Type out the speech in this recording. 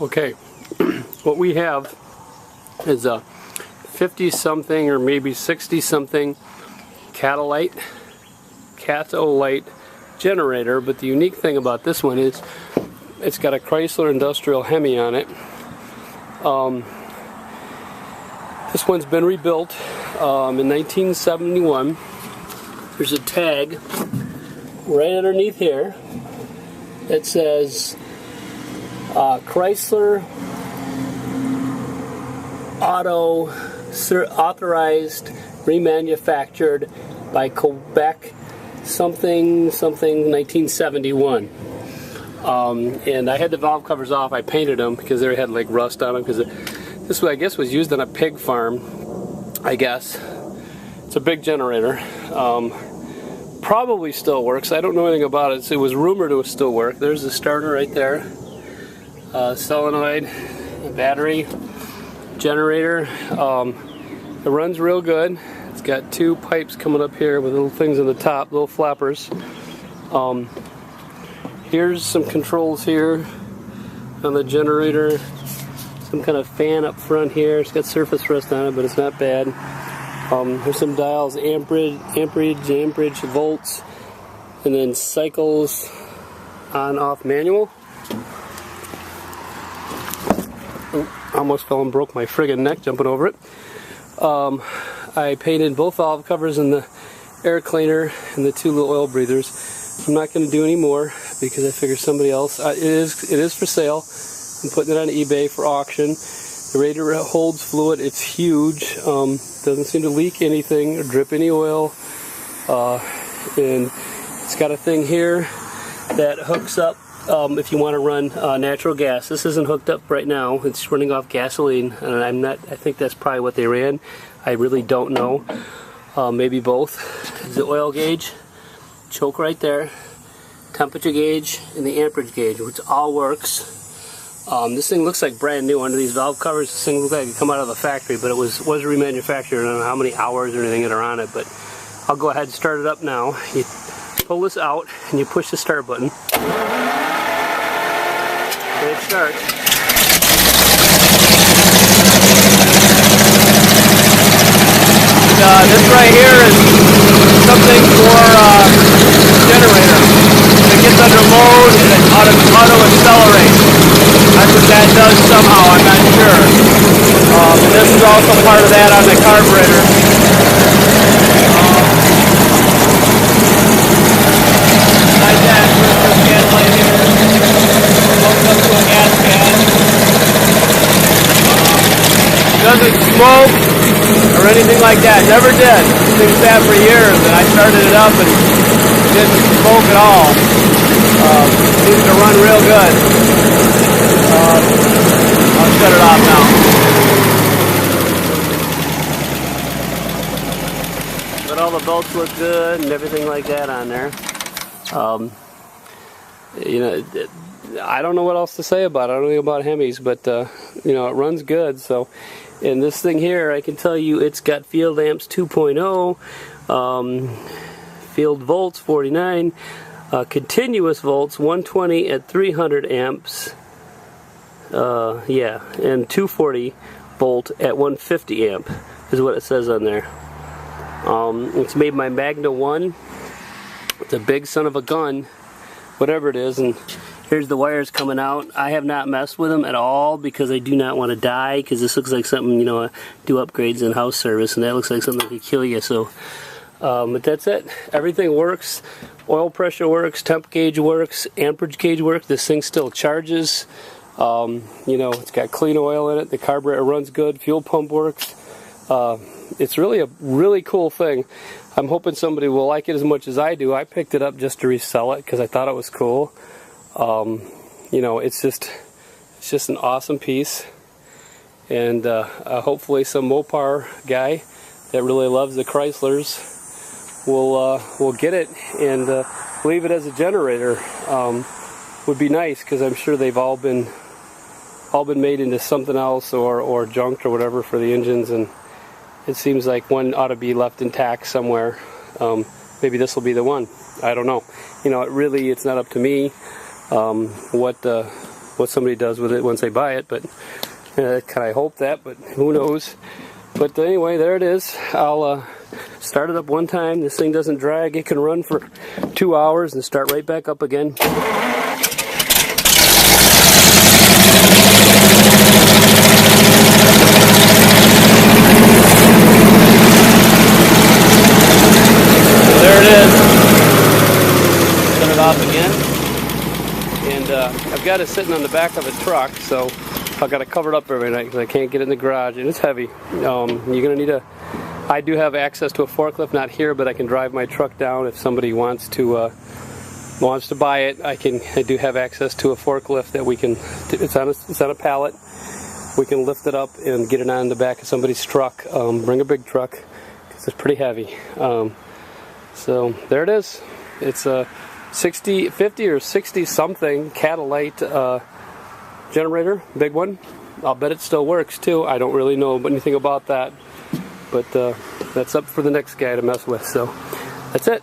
Okay, what we have is a 50-something or maybe 60-something Katolight generator, but the unique thing about this one is it's got a Chrysler Industrial Hemi on it. This one's been rebuilt in 1971. There's a tag right underneath here that says Chrysler Auto authorized, remanufactured by Quebec something 1971. And I had the valve covers off. I painted them because they had like rust on them, because this I guess was used on a pig farm. I guess it's a big generator. Probably still works. I don't know anything about it. So it was rumored it would still work. There's the starter right there. Solenoid, battery, generator. It runs real good. It's got two pipes coming up here with little things on the top, little flappers. Here's some controls here on the generator. Some kind of fan up front here. It's got surface rust on it, but it's not bad. There's some dials, amperage, volts, and then cycles, on, off, manual. Oh, I almost fell and broke my friggin' neck jumping over it. I painted both valve covers and the air cleaner and the two little oil breathers. I'm not going to do any more because I figure somebody else. It is for sale. I'm putting it on eBay for auction. The radiator holds fluid. It's huge. Doesn't seem to leak anything or drip any oil. And it's got a thing here that hooks up if you want to run natural gas. This isn't hooked up right now. It's running off gasoline, and I think that's probably what they ran. I really don't know. Maybe both. The oil gauge, choke right there, temperature gauge, and the amperage gauge, which all works. This thing looks like brand new under these valve covers. This thing looks like it come out of the factory, but it was remanufactured. I don't know how many hours or anything that are on it, but I'll go ahead and start it up now. You pull this out and you push the start button. And it starts. This right here is something for generator. If it gets under load, it auto accelerates. That's what that does somehow, I'm not sure. And this is also part of that on the carburetor. Like that, there's a gas light here. Hooked up to a gas can. It doesn't smoke or anything like that. Never did. This thing's sat for years, and I started it up and it didn't smoke at all. Seems to run real good. I'll shut it off now. But all the bolts look good and everything like that on there. You know, I don't know what else to say about it. I don't know about Hemis, but you know, it runs good. So, and this thing here, I can tell you, it's got field amps 2.0, field volts 49. Continuous volts 120 at 300 amps, yeah, and 240 volt at 150 amp is what it says on there. It's made by Magna 1. It's a big son of a gun, whatever it is. And here's the wires coming out. I have not messed with them at all because I do not want to die, because this looks like something, you know, do upgrades in house service, and that looks like something that could kill you. So but that's it. Everything works. Oil pressure works, temp gauge works, amperage gauge works. This thing still charges. You know, it's got clean oil in it. The carburetor runs good. Fuel pump works. It's really a really cool thing. I'm hoping somebody will like it as much as I do. I picked it up just to resell it because I thought it was cool. You know, it's just an awesome piece. And hopefully some Mopar guy that really loves the Chryslers will get it and leave it as a generator. Would be nice, because I'm sure they've all been made into something else or junked or whatever for the engines, and it seems like one ought to be left intact somewhere. Maybe this will be the one. I don't know. You know, it's not up to me what what somebody does with it once they buy it, but I hope that, but who knows. But anyway, there it is. I'll start it up one time. This thing doesn't drag. It can run for 2 hours and start right back up again. There it is. Set it off again. And I've got it sitting on the back of a truck, so I've got it covered up every night because I can't get it in the garage, and it's heavy. You're going to need I do have access to a forklift, not here, but I can drive my truck down if somebody wants to buy it. I do have access to a forklift that we can. It's on a pallet. We can lift it up and get it on the back of somebody's truck. Bring a big truck because it's pretty heavy. So there it is. It's a 50 or 60 something Katolight generator, big one. I'll bet it still works too. I don't really know anything about that, but that's up for the next guy to mess with. So that's it.